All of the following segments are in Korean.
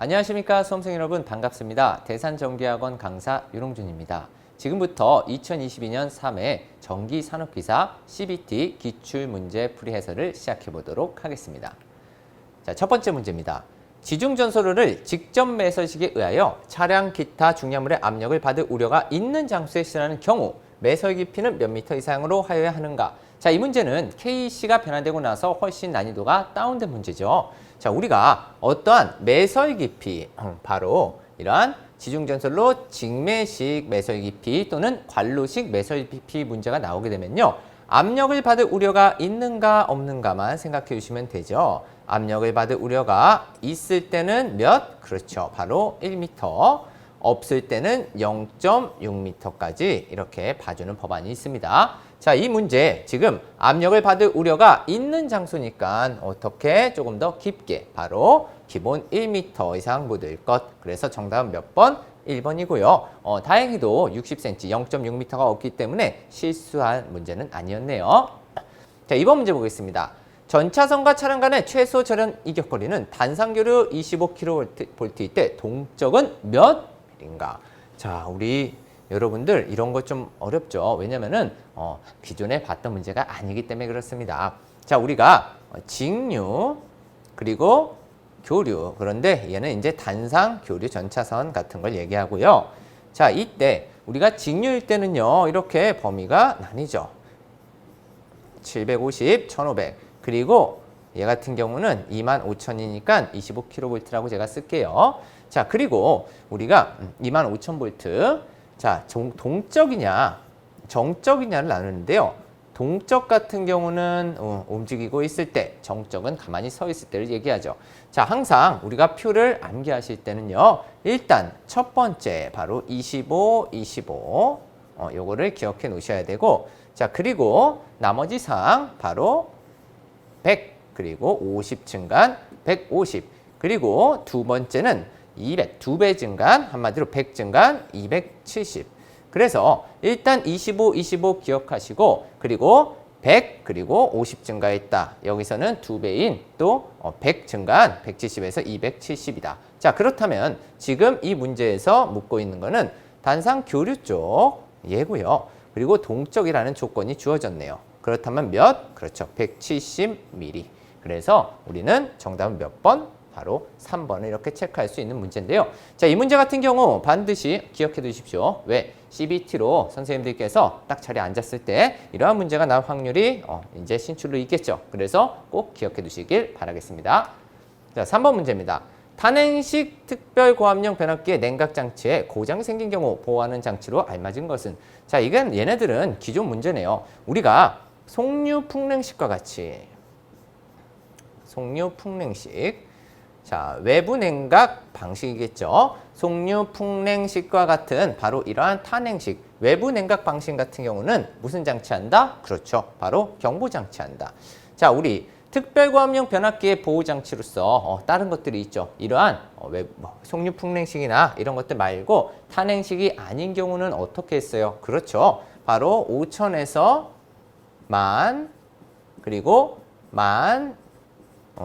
안녕하십니까 수험생 여러분 반갑습니다. 대산전기학원 강사 유롱준입니다. 지금부터 2022년 3회 전기산업기사 CBT 기출문제 풀이 해설을 시작해 보도록 하겠습니다. 자, 첫 번째 문제입니다. 지중전선로를 직접 매설식에 의하여 차량 기타 중량물의 압력을 받을 우려가 있는 장소에 실하는 경우 매설 깊이는 몇 미터 이상으로 하여야 하는가? 자, 이 문제는 KC가 변화되고 나서 훨씬 난이도가 다운된 문제죠. 자, 우리가 어떠한 매설 깊이, 바로 이러한 지중전선로 직매식 매설 깊이 또는 관로식 매설 깊이 문제가 나오게 되면요. 압력을 받을 우려가 있는가 없는가만 생각해 주시면 되죠. 압력을 받을 우려가 있을 때는 몇? 그렇죠. 바로 1m. 없을 때는 0.6m까지 이렇게 봐주는 법안이 있습니다. 자, 이 문제 지금 압력을 받을 우려가 있는 장소니까 어떻게 조금 더 깊게 바로 기본 1m 이상 묻을 것. 그래서 정답은 몇 번? 1번이고요. 다행히도 60cm, 0.6m가 없기 때문에 실수한 문제는 아니었네요. 자, 2번 문제 보겠습니다. 전차선과 차량 간의 최소 절연 이격거리는 단상교류 25kV일 때 동적은 몇 밀인가? 자, 우리 여러분들 이런 거 좀 어렵죠. 왜냐면은 기존에 봤던 문제가 아니기 때문에 그렇습니다. 자, 우리가 직류 그리고 교류, 그런데 얘는 이제 단상 교류 전차선 같은 걸 얘기하고요. 자, 이때 우리가 직류일 때는요, 이렇게 범위가 나뉘죠. 750, 1500. 그리고 얘 같은 경우는 25,000이니까 25kV라고 제가 쓸게요. 자, 그리고 우리가 25,000V. 자, 동적이냐, 정적이냐를 나누는데요. 동적 같은 경우는 움직이고 있을 때, 정적은 가만히 서 있을 때를 얘기하죠. 자, 항상 우리가 표를 암기하실 때는요. 일단 첫 번째 바로 25, 25. 요거를 기억해 놓으셔야 되고, 자, 그리고 나머지 상 바로 100, 그리고 50 증간 150. 그리고 두 번째는 200, 2배 증간, 한마디로 100 증간 270. 그래서 일단 25, 25 기억하시고, 그리고 100, 그리고 50 증가했다. 여기서는 2배인 또 100 증간 170에서 270이다. 자, 그렇다면 지금 이 문제에서 묻고 있는 거는 단상 교류 쪽 얘고요. 그리고 동적이라는 조건이 주어졌네요. 그렇다면 몇? 그렇죠. 170mm. 그래서 우리는 정답은 몇 번? 바로 3번을 이렇게 체크할 수 있는 문제인데요. 자, 이 문제 같은 경우 반드시 기억해 두십시오. 왜? CBT로 선생님들께서 딱 자리에 앉았을 때 이러한 문제가 나올 확률이 이제 신출로 있겠죠. 그래서 꼭 기억해 두시길 바라겠습니다. 자, 3번 문제입니다. 탄행식 특별고압용 변압기의 냉각장치에 고장이 생긴 경우 보호하는 장치로 알맞은 것은? 자, 이건 얘네들은 기존 문제네요. 우리가 속류풍냉식과 같이 속류풍냉식, 자, 외부 냉각 방식이겠죠. 속류풍냉식과 같은 바로 이러한 탄행식, 외부 냉각 방식 같은 경우는 무슨 장치한다? 그렇죠. 바로 경보장치한다. 자, 우리 특별고압용 변압기의 보호장치로서 다른 것들이 있죠. 이러한 속류풍냉식이나 이런 것들 말고 탄행식이 아닌 경우는 어떻게 했어요? 그렇죠. 바로 5,000에서 10,000, 그리고 10,000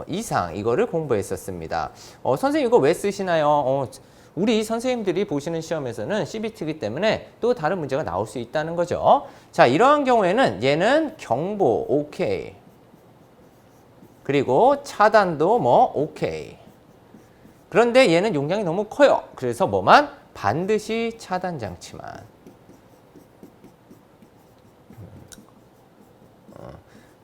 이상, 이거를 공부했었습니다. 선생님 이거 왜 쓰시나요? 우리 선생님들이 보시는 시험에서는 CBT이기 때문에 또 다른 문제가 나올 수 있다는 거죠. 자, 이러한 경우에는 얘는 경보 오케이, 그리고 차단도 오케이. 그런데 얘는 용량이 너무 커요. 그래서 뭐만? 반드시 차단 장치만.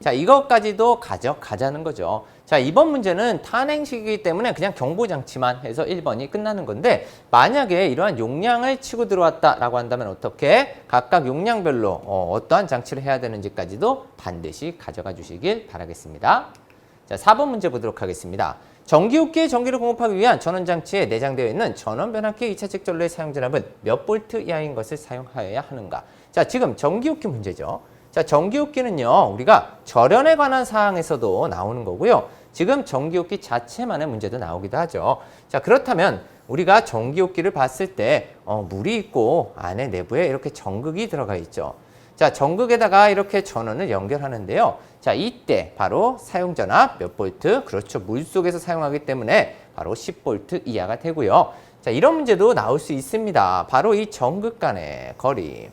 자, 이것까지도 가자는 거죠. 자, 이번 문제는 탄행식이기 때문에 그냥 경보장치만 해서 1번이 끝나는 건데, 만약에 이러한 용량을 치고 들어왔다라고 한다면 어떻게? 각각 용량별로 어떠한 장치를 해야 되는지까지도 반드시 가져가 주시길 바라겠습니다. 자, 4번 문제 보도록 하겠습니다. 전기호기에 전기를 공급하기 위한 전원장치에 내장되어 있는 전원변압기 2차적 전로의 사용전압은 몇 볼트 이하인 것을 사용하여야 하는가? 자, 지금 전기호기 문제죠. 자, 전기호기는요, 우리가 절연에 관한 사항에서도 나오는 거고요. 지금 전기호기 자체만의 문제도 나오기도 하죠. 자, 그렇다면 우리가 전기호기를 봤을 때 물이 있고 안에 내부에 이렇게 전극이 들어가 있죠. 자, 전극에다가 이렇게 전원을 연결하는데요. 자, 이때 바로 사용전압 몇 볼트? 그렇죠. 물속에서 사용하기 때문에 바로 10볼트 이하가 되고요. 자, 이런 문제도 나올 수 있습니다. 바로 이 전극 간의 거리.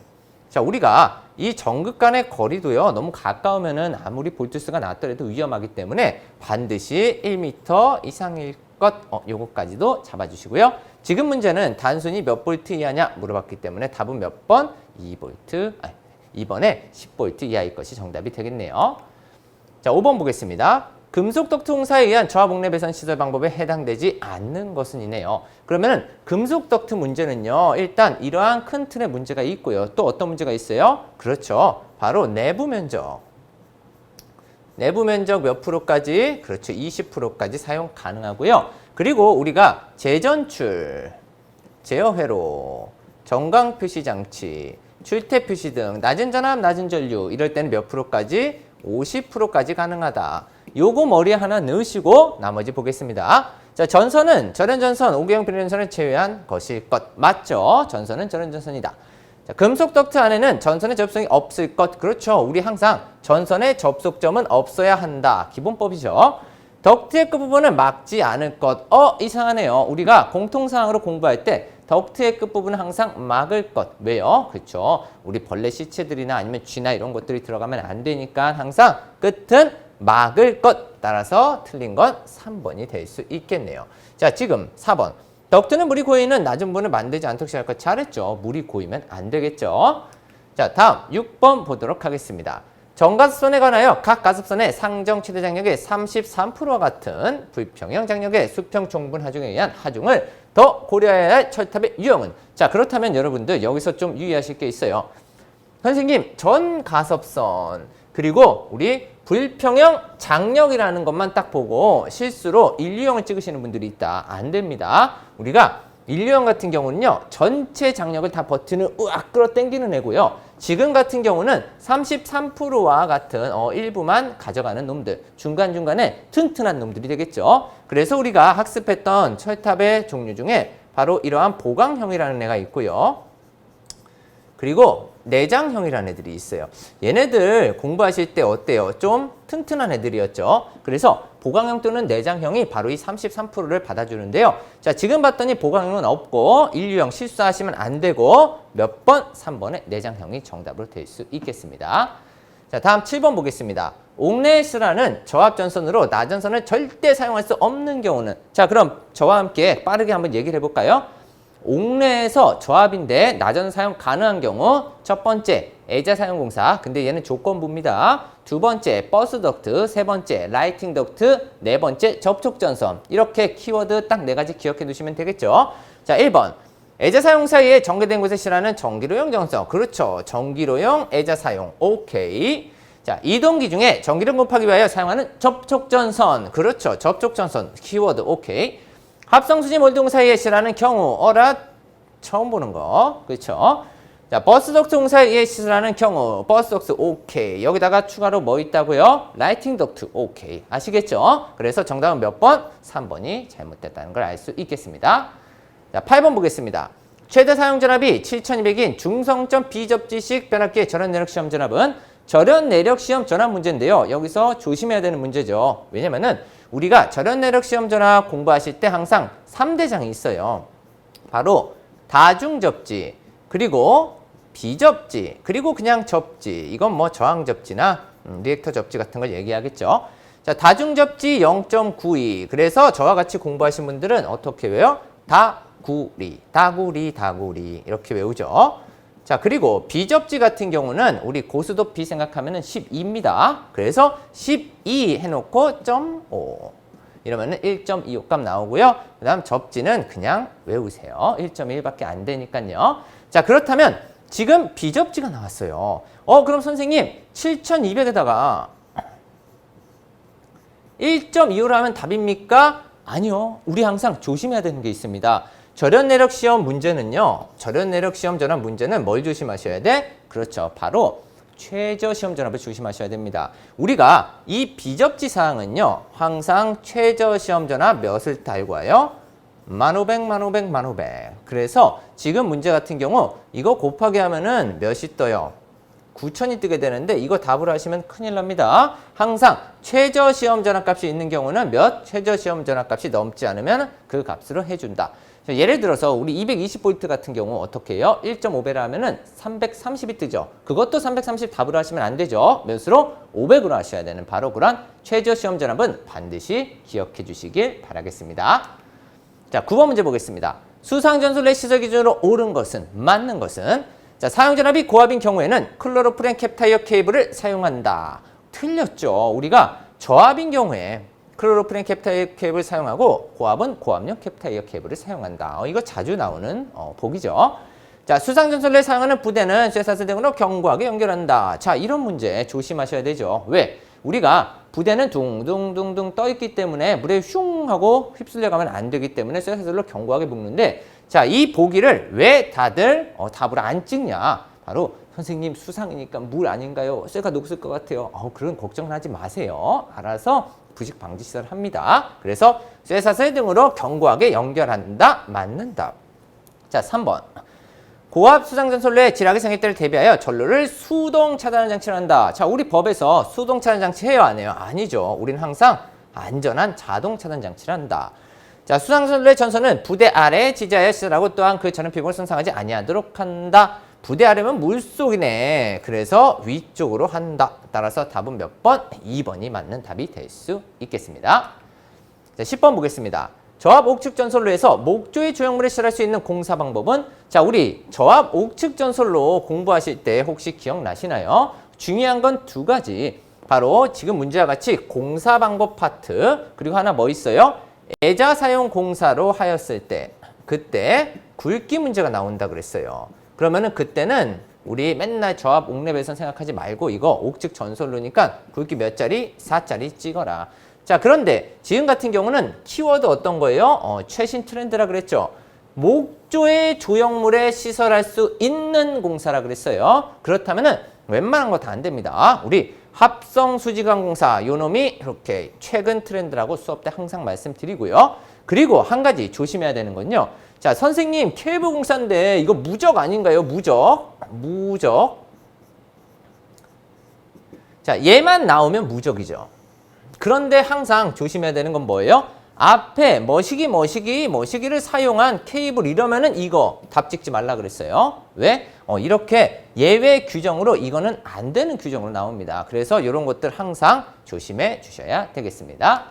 자, 우리가 이 전극 간의 거리도요, 너무 가까우면은 아무리 볼트수가 낮더라도 위험하기 때문에 반드시 1m 이상일 것, 요거까지도 잡아주시고요. 지금 문제는 단순히 몇 볼트 이하냐 물어봤기 때문에 답은 몇 번? 2볼트, 2번에 10볼트 이하일 것이 정답이 되겠네요. 자, 5번 보겠습니다. 금속 덕트 홍사에 의한 저하 복내 배선 시설 방법에 해당되지 않는 것은 이네요. 그러면은 금속 덕트 문제는요. 일단 이러한 큰 틀의 문제가 있고요. 또 어떤 문제가 있어요? 그렇죠. 바로 내부 면적. 내부 면적 몇 프로까지? 그렇죠. 20%까지 사용 가능하고요. 그리고 우리가 재전출, 제어회로, 정강 표시 장치, 출퇴 표시 등 낮은 전압, 낮은 전류 이럴 때는 몇 프로까지? 50%까지 가능하다. 요거 머리에 하나 넣으시고 나머지 보겠습니다. 자, 전선은 절연전선, 5개형 비례전선을 제외한 것일 것. 맞죠? 전선은 절연전선이다. 자, 금속 덕트 안에는 전선의 접속이 없을 것. 그렇죠. 우리 항상 전선의 접속점은 없어야 한다. 기본법이죠. 덕트의 끝부분은 막지 않을 것. 이상하네요. 우리가 공통사항으로 공부할 때 덕트의 끝부분은 항상 막을 것. 왜요? 그렇죠. 우리 벌레 시체들이나 아니면 쥐나 이런 것들이 들어가면 안 되니까 항상 끝은 막을 것. 따라서 틀린 건 3번이 될 수 있겠네요. 자, 지금 4번. 덕트는 물이 고이는 낮은 부분을 만들지 않도록 시작할 것. 잘했죠. 물이 고이면 안 되겠죠. 자, 다음 6번 보도록 하겠습니다. 정가습선에 관하여 각 가습선의 상정 최대 장력의 33%와 같은 불평형 장력의 수평 총분 하중에 의한 하중을 더 고려해야 할 철탑의 유형은? 자, 그렇다면 여러분들 여기서 좀 유의하실 게 있어요. 선생님, 전 가섭선 그리고 우리 불평형 장력이라는 것만 딱 보고 실수로 인류형을 찍으시는 분들이 있다. 안 됩니다. 우리가 인류형 같은 경우는요, 전체 장력을 다 버튼을 으악 끌어당기는 애고요. 지금 같은 경우는 33%와 같은 일부만 가져가는 놈들, 중간중간에 튼튼한 놈들이 되겠죠. 그래서 우리가 학습했던 철탑의 종류 중에 바로 이러한 보강형이라는 애가 있고요. 그리고 내장형이라는 애들이 있어요. 얘네들 공부하실 때 어때요? 좀 튼튼한 애들이었죠. 그래서 보강형 또는 내장형이 바로 이 33%를 받아주는데요. 자, 지금 봤더니 보강형은 없고 인류형 실수하시면 안 되고 몇 번? 3번의 내장형이 정답으로 될 수 있겠습니다. 자, 다음 7번 보겠습니다. 옥내스라는 저압전선으로 나전선을 절대 사용할 수 없는 경우는? 자, 그럼 저와 함께 빠르게 한번 얘기를 해볼까요? 옥내에서 저압인데 나전 사용 가능한 경우 첫 번째 애자 사용공사, 근데 얘는 조건부입니다. 두 번째 버스 덕트, 세 번째 라이팅 덕트, 네 번째 접촉전선. 이렇게 키워드 딱 네 가지 기억해 두시면 되겠죠. 자, 1번 애자 사용 사이에 전개된 곳에 실하는 전기로용 전선. 그렇죠. 전기로용 애자 사용. 오케이. 자, 이동기 중에 전기를 곱하기 위하여 사용하는 접촉전선. 그렇죠. 접촉전선. 키워드 오케이. 합성수지 몰딩 사이에 실하는 경우, 처음 보는 거. 그렇죠. 자, 버스덕트 공사에 시설하는 경우, 버스덕트 오케이. 여기다가 추가로 뭐 있다고요? 라이팅 덕트 오케이. 아시겠죠? 그래서 정답은 몇 번? 3번이 잘못됐다는 걸 알 수 있겠습니다. 자, 8번 보겠습니다. 최대 사용 전압이 7200인 중성점 비접지식 변압기의 절연 내력 시험 전압은 절연 내력 시험 전압 문제인데요. 여기서 조심해야 되는 문제죠. 왜냐면은 우리가 절연 내력 시험 전압 공부하실 때 항상 3대장이 있어요. 바로 다중접지, 그리고 비접지, 그리고 그냥 접지. 이건 뭐 저항접지나 리액터 접지 같은 걸 얘기하겠죠. 자, 다중접지 0.92. 그래서 저와 같이 공부하신 분들은 어떻게 외워요? 다구리, 다구리, 다구리. 이렇게 외우죠. 자, 그리고 비접지 같은 경우는 우리 고수도 비 생각하면 12입니다. 그래서 12 해놓고 0.5. 이러면 1.25 값 나오고요. 그 다음 접지는 그냥 외우세요. 1.1밖에 안 되니까요. 자, 그렇다면 지금 비접지가 나왔어요. 그럼 선생님 7200에다가 1.25로 하면 답입니까? 아니요. 우리 항상 조심해야 되는 게 있습니다. 절연 내력 시험 문제는요. 절연 내력 시험 전압 문제는 뭘 조심하셔야 돼? 그렇죠. 바로 최저 시험 전압을 조심하셔야 됩니다. 우리가 이 비접지 사항은요. 항상 최저 시험 전압 몇을 달고 와요? 1500, 1500, 1500. 그래서 지금 문제 같은 경우 이거 곱하기 하면은 몇이 떠요? 9,000이 뜨게 되는데 이거 답을 하시면 큰일 납니다. 항상 최저 시험 전압값이 있는 경우는 몇? 최저 시험 전압값이 넘지 않으면 그 값으로 해준다. 자, 예를 들어서 우리 220V 같은 경우 어떻게 해요? 1.5배라 하면은 330이 뜨죠. 그것도 330 답을 하시면 안 되죠. 몇으로? 500으로 하셔야 되는 바로 그런 최저 시험 전압은 반드시 기억해 주시길 바라겠습니다. 자, 9번 문제 보겠습니다. 수상전솔의 시설 기준으로 옳은 것은, 맞는 것은? 자, 사용전압이 고압인 경우에는 클로로프렌 캡타이어 케이블을 사용한다. 틀렸죠. 우리가 저압인 경우에 클로로프렌 캡타이어 케이블을 사용하고 고압은 고압용 캡타이어 케이블을 사용한다. 이거 자주 나오는 보기죠. 자, 수상전솔에 사용하는 부대는 쇠사슬 등으로 견고하게 연결한다. 자, 이런 문제 조심하셔야 되죠. 왜? 우리가 부대는 둥둥둥둥 떠있기 때문에 물에 슝 하고 휩쓸려 가면 안 되기 때문에 쇠사슬로 견고하게 묶는데, 자, 이 보기를 왜 다들 답을 안 찍냐? 바로 선생님 수상이니까 물 아닌가요? 쇠가 녹슬 것 같아요. 그런 걱정은 하지 마세요. 알아서 부식 방지 시설을 합니다. 그래서 쇠사슬 등으로 견고하게 연결한다. 맞는 답. 자, 3번. 고압 수상전솔로의 지락이 생길 때를 대비하여 전로를 수동 차단하는 장치를 한다. 자, 우리 법에서 수동 차단 장치 해요, 안 해요? 아니죠. 우리는 항상 안전한 자동 차단 장치를 한다. 자, 수상전솔로의 전선은 부대 아래에 지지하여 시설하고 또한 그 전원 피공을 손상하지 아니하도록 한다. 부대 아래면 물속이네. 그래서 위쪽으로 한다. 따라서 답은 몇 번? 2번이 맞는 답이 될 수 있겠습니다. 자, 10번 보겠습니다. 저압 옥측 전솔로에서 목조의 조형물에 시설할 수 있는 공사 방법은? 자, 우리 저압 옥측 전솔로 공부하실 때 혹시 기억나시나요? 중요한 건 두 가지. 바로 지금 문제와 같이 공사 방법 파트, 그리고 하나 뭐 있어요? 애자 사용 공사로 하였을 때, 그때 굵기 문제가 나온다 그랬어요. 그러면은 그때는 우리 맨날 저압 옥랩에선 생각하지 말고 이거 옥측 전솔로니까 굵기 몇 짜리? 4짜리 찍어라. 자, 그런데 지금 같은 경우는 키워드 어떤 거예요? 최신 트렌드라 그랬죠. 목조의 조형물에 시설할 수 있는 공사라 그랬어요. 그렇다면은 웬만한 거 다 안 됩니다. 우리 합성 수지관 공사, 요 놈이 이렇게 최근 트렌드라고 수업 때 항상 말씀드리고요. 그리고 한 가지 조심해야 되는 건요. 자, 선생님 케이블 공사인데 이거 무적 아닌가요? 무적. 자, 얘만 나오면 무적이죠. 그런데 항상 조심해야 되는 건 뭐예요? 앞에 머시기를 사용한 케이블 이러면은 이거 답 찍지 말라 그랬어요. 왜? 이렇게 예외 규정으로 이거는 안 되는 규정으로 나옵니다. 그래서 이런 것들 항상 조심해 주셔야 되겠습니다.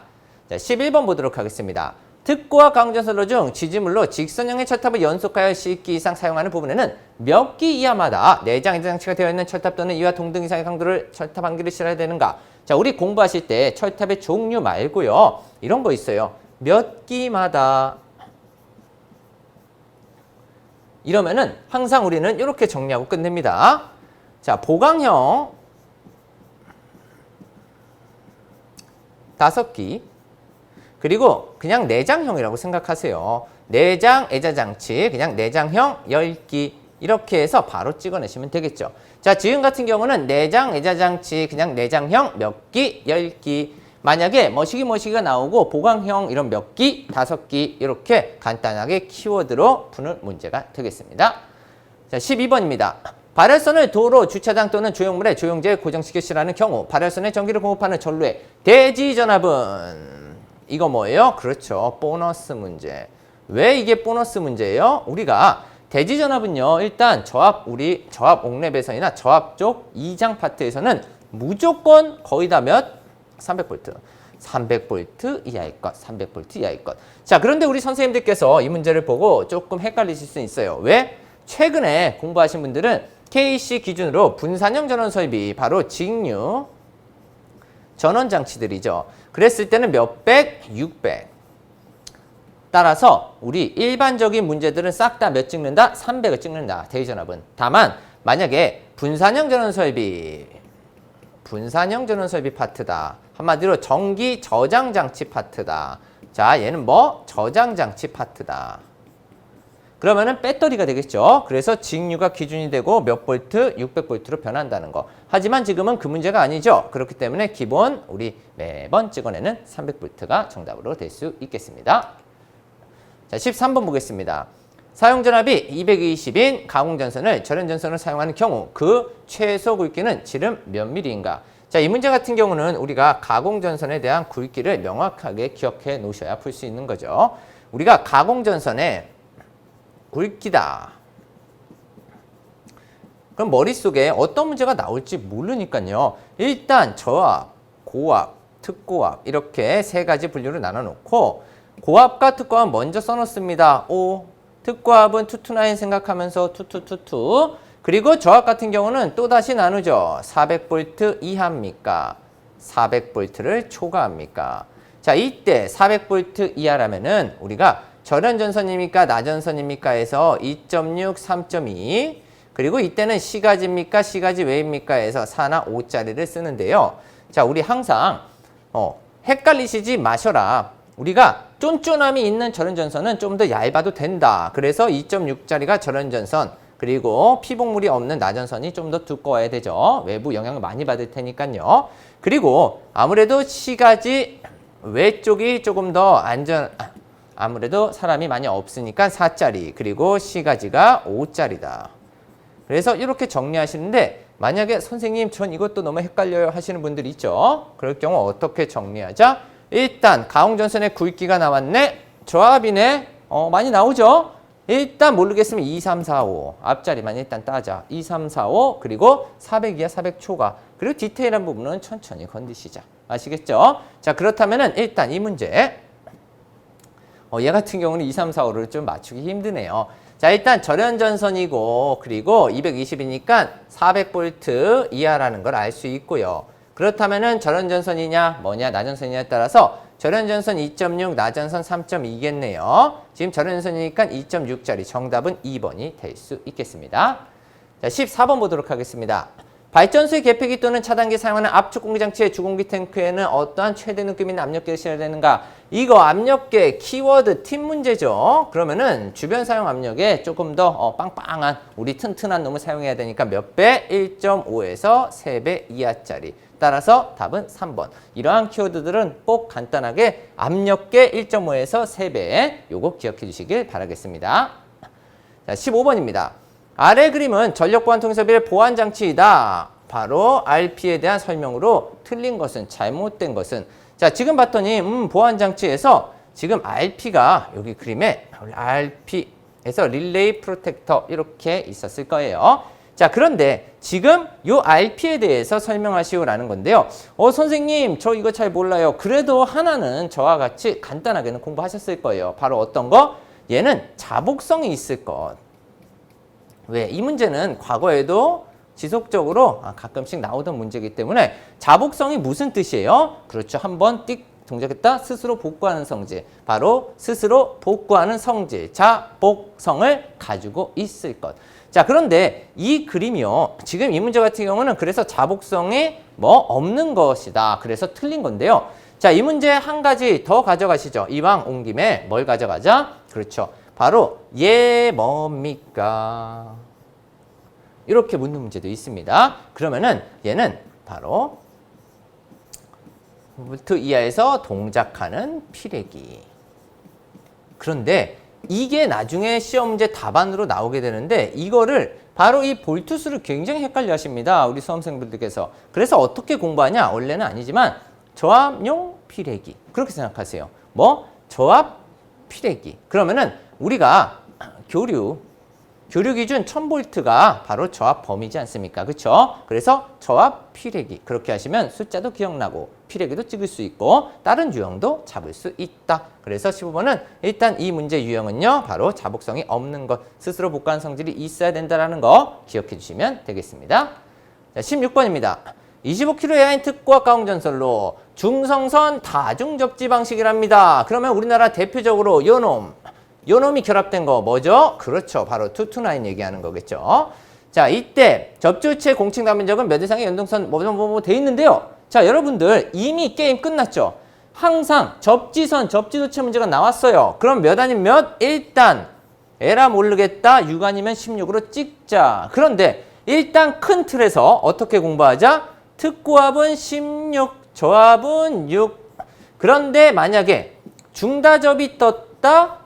자, 11번 보도록 하겠습니다. 특고와 강전솔로 중 지지물로 직선형의 철탑을 연속하여 10기 이상 사용하는 부분에는 몇 기 이하마다 내장 이장 장치가 되어 있는 철탑 또는 이와 동등 이상의 강도를 철탑 한 기를 실어야 되는가? 자, 우리 공부하실 때 철탑의 종류 말고요. 이런 거 있어요. 몇 기마다. 이러면은 항상 우리는 이렇게 정리하고 끝냅니다. 자, 보강형 5기. 그리고 그냥 내장형이라고 생각하세요. 내장 애자장치, 그냥 내장형 10기. 이렇게 해서 바로 찍어내시면 되겠죠. 자, 지금 같은 경우는 내장 애자장치, 그냥 내장형 몇 기, 10기. 만약에 머시기가 나오고 보강형 이런 몇 기, 5기 이렇게 간단하게 키워드로 푸는 문제가 되겠습니다. 자, 12번입니다. 발열선을 도로, 주차장 또는 조형물에 조형제에 고정시켜 시라는 경우 발열선에 전기를 공급하는 전로의 대지전압은? 이거 뭐예요? 그렇죠. 보너스 문제. 왜 이게 보너스 문제예요? 우리가 대지전압은요, 일단 저압 옥랩에서나 저압 쪽 2장 파트에서는 무조건 거의 다 몇? 300V. 300V 이하의 것, 300V 이하의 것. 자, 그런데 우리 선생님들께서 이 문제를 보고 조금 헷갈리실 수 있어요. 왜? 최근에 공부하신 분들은 KC 기준으로 분산형 전원 설비, 바로 직류 전원 장치들이죠. 그랬을 때는 몇백? 600. 따라서 우리 일반적인 문제들은 싹 다 몇 찍는다? 300을 찍는다. 대지전압은. 다만 만약에 분산형 전원 설비 파트다. 한마디로 전기 저장 장치 파트다. 자, 얘는 뭐? 저장 장치 파트다. 그러면은 배터리가 되겠죠. 그래서 직류가 기준이 되고 몇 볼트? 600볼트로 변한다는 거. 하지만 지금은 그 문제가 아니죠. 그렇기 때문에 기본 우리 매번 찍어내는 300볼트가 정답으로 될 수 있겠습니다. 자, 13번 보겠습니다. 사용전압이 220인 가공전선을 절연전선을 사용하는 경우 그 최소 굵기는 지름 몇 밀리인가? 자, 이 문제 같은 경우는 우리가 가공전선에 대한 굵기를 명확하게 기억해 놓으셔야 풀 수 있는 거죠. 우리가 가공전선의 굵기다. 그럼 머릿속에 어떤 문제가 나올지 모르니까요. 일단 저압, 고압, 특고압 이렇게 세 가지 분류를 나눠놓고 고압과 특고압 먼저 써놓습니다. O, 특고압은 투투나인 생각하면서 투투투투. 그리고 저압 같은 경우는 또다시 나누죠. 400V 이하입니까? 400V를 초과합니까? 자, 이때 400V 이하라면은 우리가 절연전선입니까? 나전선입니까? 해서 2.6, 3.2. 그리고 이때는 시가지입니까? 시가지 외입니까? 해서 4나 5짜리를 쓰는데요. 자, 우리 항상 헷갈리시지 마셔라. 우리가 쫀쫀함이 있는 절연전선은 좀 더 얇아도 된다. 그래서 2.6짜리가 절연전선, 그리고 피복물이 없는 나전선이 좀 더 두꺼워야 되죠. 외부 영향을 많이 받을 테니까요. 그리고 아무래도 시가지 외쪽이 조금 더 아무래도 사람이 많이 없으니까 4짜리, 그리고 시가지가 5짜리다. 그래서 이렇게 정리하시는데 만약에 선생님 전 이것도 너무 헷갈려요 하시는 분들이 있죠. 그럴 경우 어떻게 정리하자? 일단 가공전선의 굵기가 나왔네. 저압이네. 많이 나오죠. 일단 모르겠으면 2, 3, 4, 5 앞자리만 일단 따자. 2, 3, 4, 5 그리고 400 이하 400 초과. 그리고 디테일한 부분은 천천히 건드시자. 아시겠죠? 자, 그렇다면은 일단 이 문제 얘 같은 경우는 2, 3, 4, 5를 좀 맞추기 힘드네요. 자, 일단 절연전선이고 그리고 220이니까 400V 이하라는 걸 알 수 있고요. 그렇다면은 절연전선이냐 뭐냐 나전선이냐에 따라서 절연전선 2.6, 나전선 3.2겠네요. 지금 절연전선이니까 2.6짜리 정답은 2번이 될 수 있겠습니다. 자, 14번 보도록 하겠습니다. 발전소의 개폐기 또는 차단기 사용하는 압축 공기장치의 주공기 탱크에는 어떠한 최대 느낌 있는 압력계를 실어야 되는가? 이거 압력계 키워드 팀 문제죠. 그러면은 주변 사용 압력에 조금 더 빵빵한 우리 튼튼한 놈을 사용해야 되니까 몇 배? 1.5에서 3배 이하짜리. 따라서 답은 3번. 이러한 키워드들은 꼭 간단하게 압력계 1.5에서 3배 요거 기억해 주시길 바라겠습니다. 자, 15번입니다. 아래 그림은 전력보안통섭의 보안장치이다. 바로 RP에 대한 설명으로 틀린 것은 잘못된 것은 자, 지금 봤더니 보안장치에서 지금 RP가 여기 그림에 RP에서 릴레이 프로텍터 이렇게 있었을 거예요. 자, 그런데 지금 요 RP에 대해서 설명하시오라는 건데요. 선생님 저 이거 잘 몰라요. 그래도 하나는 저와 같이 간단하게는 공부하셨을 거예요. 바로 어떤 거? 얘는 자복성이 있을 것. 왜? 이 문제는 과거에도 지속적으로 가끔씩 나오던 문제이기 때문에 자복성이 무슨 뜻이에요? 그렇죠. 한번 띡 동작했다. 스스로 복구하는 성질. 바로 스스로 복구하는 성질. 자복성을 가지고 있을 것. 자, 그런데 이 그림이요. 지금 이 문제 같은 경우는 그래서 자복성이 없는 것이다. 그래서 틀린 건데요. 자, 이 문제 한 가지 더 가져가시죠. 이왕 온 김에 뭘 가져가자? 그렇죠. 바로 얘 뭡니까? 이렇게 묻는 문제도 있습니다. 그러면은 얘는 바로 볼트 이하에서 동작하는 피레기. 그런데 이게 나중에 시험 문제 답안으로 나오게 되는데 이거를 바로 이 볼트수를 굉장히 헷갈려 하십니다. 우리 수험생분들께서. 그래서 어떻게 공부하냐? 원래는 아니지만 저압용 피레기. 그렇게 생각하세요. 저압 피레기. 그러면은 우리가 교류 기준 1000V가 바로 저압 범위지 않습니까? 그렇죠? 그래서 저압 피레기 그렇게 하시면 숫자도 기억나고 피레기도 찍을 수 있고 다른 유형도 잡을 수 있다. 그래서 15번은 일단 이 문제 유형은요. 바로 자복성이 없는 것, 스스로 복구하는 성질이 있어야 된다는 거 기억해 주시면 되겠습니다. 자, 16번입니다. 25km 이하인 특고압 가공전선로 중성선 다중접지 방식이랍니다. 그러면 우리나라 대표적으로 요놈이 결합된 거 뭐죠? 그렇죠. 바로 투투나인 얘기하는 거겠죠. 자, 이때 접지우체 공칭 단면적은 몇 이상의 연동선 돼 있는데요. 자, 여러분들 이미 게임 끝났죠. 항상 접지도체 문제가 나왔어요. 그럼 몇 아니면 몇? 일단 에라 모르겠다. 6 아니면 16으로 찍자. 그런데 일단 큰 틀에서 어떻게 공부하자? 특고압은 16, 저압은 6. 그런데 만약에 중다접이 떴다.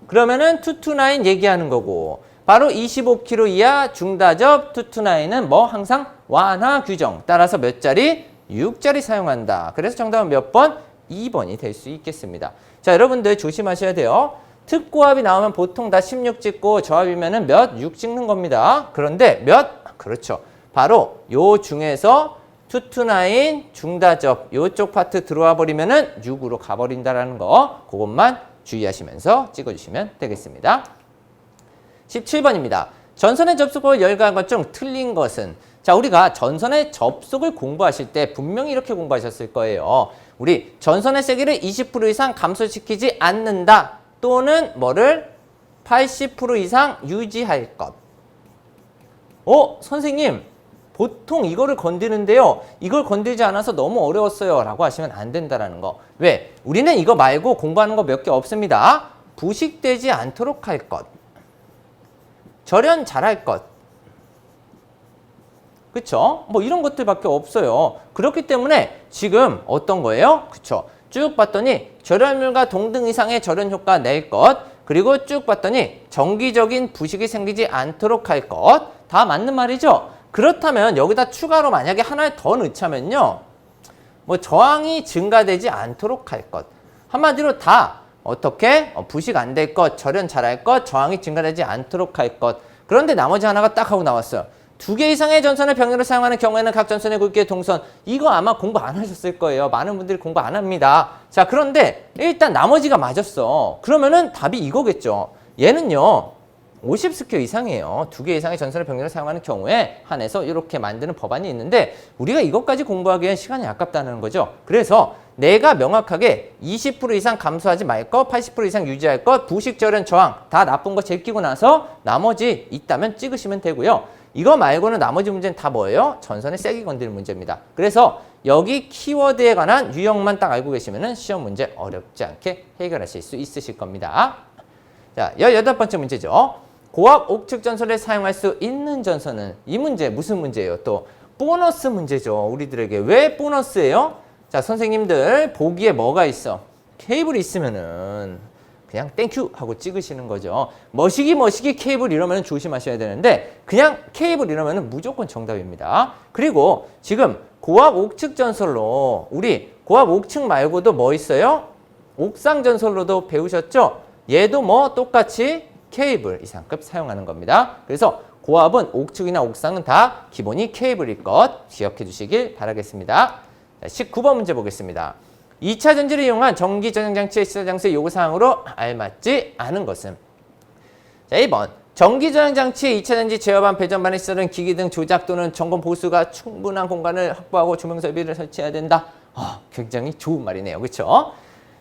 그러면은 229 얘기하는 거고 바로 25kg 이하 중다접 229는 뭐 항상 완화 규정 따라서 몇 자리? 6자리 사용한다. 그래서 정답은 몇 번? 2번이 될 수 있겠습니다. 자, 여러분들 조심하셔야 돼요. 특고합이 나오면 보통 다 16 찍고 저합이면은 몇? 6 찍는 겁니다. 그런데 몇? 그렇죠. 바로 요 중에서 229 중다접 요쪽 파트 들어와 버리면은 6으로 가버린다라는 거 그것만 주의하시면서 찍어주시면 되겠습니다. 17번입니다. 전선의 접속을 열거한 것 중 틀린 것은 자, 우리가 전선의 접속을 공부하실 때 분명히 이렇게 공부하셨을 거예요. 우리 전선의 세기를 20% 이상 감소시키지 않는다. 또는 뭐를 80% 이상 유지할 것. 선생님 보통 이거를 건드는데요. 이걸 건들지 않아서 너무 어려웠어요. 라고 하시면 안 된다라는 거. 왜? 우리는 이거 말고 공부하는 거 몇 개 없습니다. 부식되지 않도록 할 것. 절연 잘할 것. 그쵸? 뭐 이런 것들밖에 없어요. 그렇기 때문에 지금 어떤 거예요? 그쵸? 쭉 봤더니 절연율과 동등 이상의 절연 효과 낼 것, 그리고 쭉 봤더니 정기적인 부식이 생기지 않도록 할 것. 다 맞는 말이죠? 그렇다면 여기다 추가로 만약에 하나 더 넣자면요. 뭐 저항이 증가되지 않도록 할 것. 한마디로 다 어떻게? 부식 안 될 것, 절연 잘할 것, 저항이 증가되지 않도록 할 것. 그런데 나머지 하나가 딱 하고 나왔어요. 2개 이상의 전선을 병렬로 사용하는 경우에는 각 전선의 굵기의 동선. 이거 아마 공부 안 하셨을 거예요. 많은 분들이 공부 안 합니다. 자, 그런데 일단 나머지가 맞았어. 그러면은 답이 이거겠죠. 얘는요. 50스퀘어 이상이에요. 2개 이상의 전선을 병렬로 사용하는 경우에 한해서 이렇게 만드는 법안이 있는데 우리가 이것까지 공부하기엔 시간이 아깝다는 거죠. 그래서 내가 명확하게 20% 이상 감소하지 말 것, 80% 이상 유지할 것, 부식, 절연, 저항 다 나쁜 거 제끼고 나서 나머지 있다면 찍으시면 되고요. 이거 말고는 나머지 문제는 다 뭐예요? 전선의 세기 건드리는 문제입니다. 그래서 여기 키워드에 관한 유형만 딱 알고 계시면 시험 문제 어렵지 않게 해결하실 수 있으실 겁니다. 자, 18번째 문제죠. 고압 옥측 전선을 사용할 수 있는 전선은 이 문제 무슨 문제예요? 또 보너스 문제죠. 우리들에게. 왜 보너스예요? 자, 선생님들 보기에 뭐가 있어? 케이블이 있으면은 그냥 땡큐 하고 찍으시는 거죠. 머시기 케이블 이러면 조심하셔야 되는데 그냥 케이블 이러면 무조건 정답입니다. 그리고 지금 고압 옥측 전선로 우리 고압 옥측 말고도 뭐 있어요? 옥상 전선로도 배우셨죠? 얘도 뭐 똑같이 케이블 이상급 사용하는 겁니다. 그래서 고압은 옥측이나 옥상은 다 기본이 케이블일 것 기억해 주시길 바라겠습니다. 19번 문제 보겠습니다. 2차 전지를 이용한 전기 저장장치의 시설장소의 요구사항으로 알맞지 않은 것은? 자, 1번. 전기 저장장치의 2차 전지 제어반, 배전반의 시설은 기기 등 조작 또는 점검 보수가 충분한 공간을 확보하고 조명 설비를 설치해야 된다. 굉장히 좋은 말이네요. 그렇죠?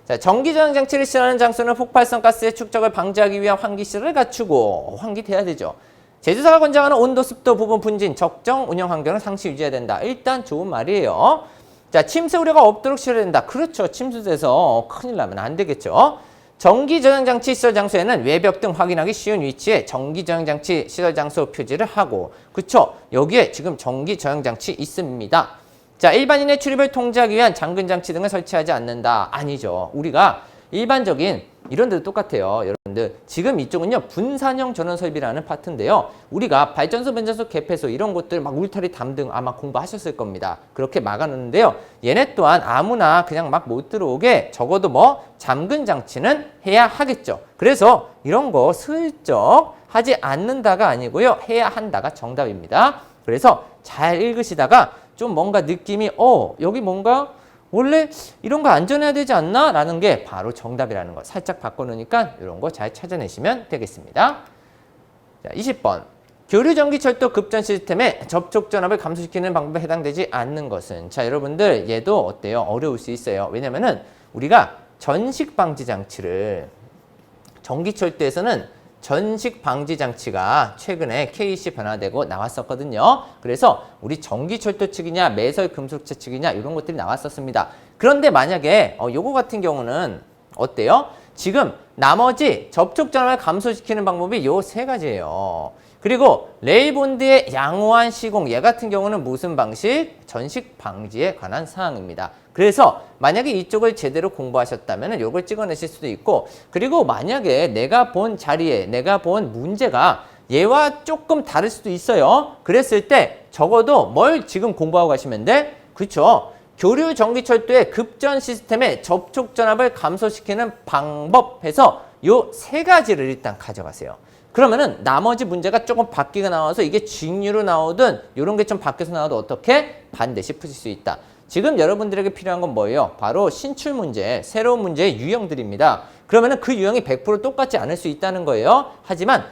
자, 전기 저장장치를 시설하는 장소는 폭발성 가스의 축적을 방지하기 위한 환기시설을 갖추고 환기돼야 되죠. 제조사가 권장하는 온도, 습도, 부분 분진, 적정 운영 환경을 상시 유지해야 된다. 일단 좋은 말이에요. 자, 침수 우려가 없도록 시설해야 된다. 그렇죠. 침수돼서 큰일 나면 안 되겠죠. 전기 저장장치 시설 장소에는 외벽 등 확인하기 쉬운 위치에 전기 저장장치 시설 장소 표지를 하고, 그쵸? 여기에 지금 전기 저장장치 있습니다. 자, 일반인의 출입을 통제하기 위한 잠근 장치 등을 설치하지 않는다. 아니죠. 우리가 일반적인 이런 데도 똑같아요. 여러분들 지금 이쪽은요 분산형 전원 설비라는 파트인데요. 우리가 발전소, 변전소, 개폐소 이런 것들 막 울타리 담등 아마 공부하셨을 겁니다. 그렇게 막아놓는데요. 얘네 또한 아무나 그냥 막 못 들어오게 적어도 뭐 잠근 장치는 해야 하겠죠. 그래서 이런 거 슬쩍 하지 않는다가 아니고요. 해야 한다가 정답입니다. 그래서 잘 읽으시다가 좀 뭔가 느낌이 여기 뭔가 원래 이런 거 안전해야 되지 않나? 라는 게 바로 정답이라는 거 살짝 바꿔놓으니까 이런 거 잘 찾아내시면 되겠습니다. 자, 20번. 교류전기철도 급전 시스템에 접촉 전압을 감소시키는 방법에 해당되지 않는 것은? 자, 여러분들 얘도 어때요? 어려울 수 있어요. 왜냐면은 우리가 전식 방지 장치를 전기철도에서는 전식 방지 장치가 최근에 KC 변화되고 나왔었거든요. 그래서 우리 전기철도 측이냐 매설 금속체 측이냐 이런 것들이 나왔었습니다. 그런데 만약에 요거 같은 경우는 어때요? 지금 나머지 접촉 전압을 감소시키는 방법이 요 세 가지예요. 그리고 레일본드의 양호한 시공 얘 같은 경우는 무슨 방식? 전식 방지에 관한 사항입니다. 그래서 만약에 이쪽을 제대로 공부하셨다면 이걸 찍어내실 수도 있고, 그리고 만약에 내가 본 자리에 내가 본 문제가 얘와 조금 다를 수도 있어요. 그랬을 때 적어도 뭘 지금 공부하고 가시면 돼? 그렇죠. 교류 전기철도의 급전 시스템의 접촉 전압을 감소시키는 방법 해서 요 세 가지를 일단 가져가세요. 그러면은 나머지 문제가 조금 바뀌가 나와서 이게 직류로 나오든 이런 게 좀 바뀌어서 나와도 어떻게? 반드시 푸실 수 있다. 지금 여러분들에게 필요한 건 뭐예요? 바로 신출 문제, 새로운 문제의 유형들입니다. 그러면은 그 유형이 100% 똑같지 않을 수 있다는 거예요. 하지만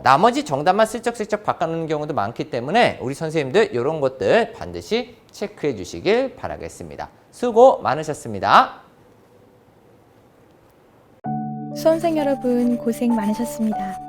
나머지 정답만 슬쩍슬쩍 바꿔놓는 경우도 많기 때문에 우리 선생님들 이런 것들 반드시 체크해 주시길 바라겠습니다. 수고 많으셨습니다. 수험생 여러분 고생 많으셨습니다.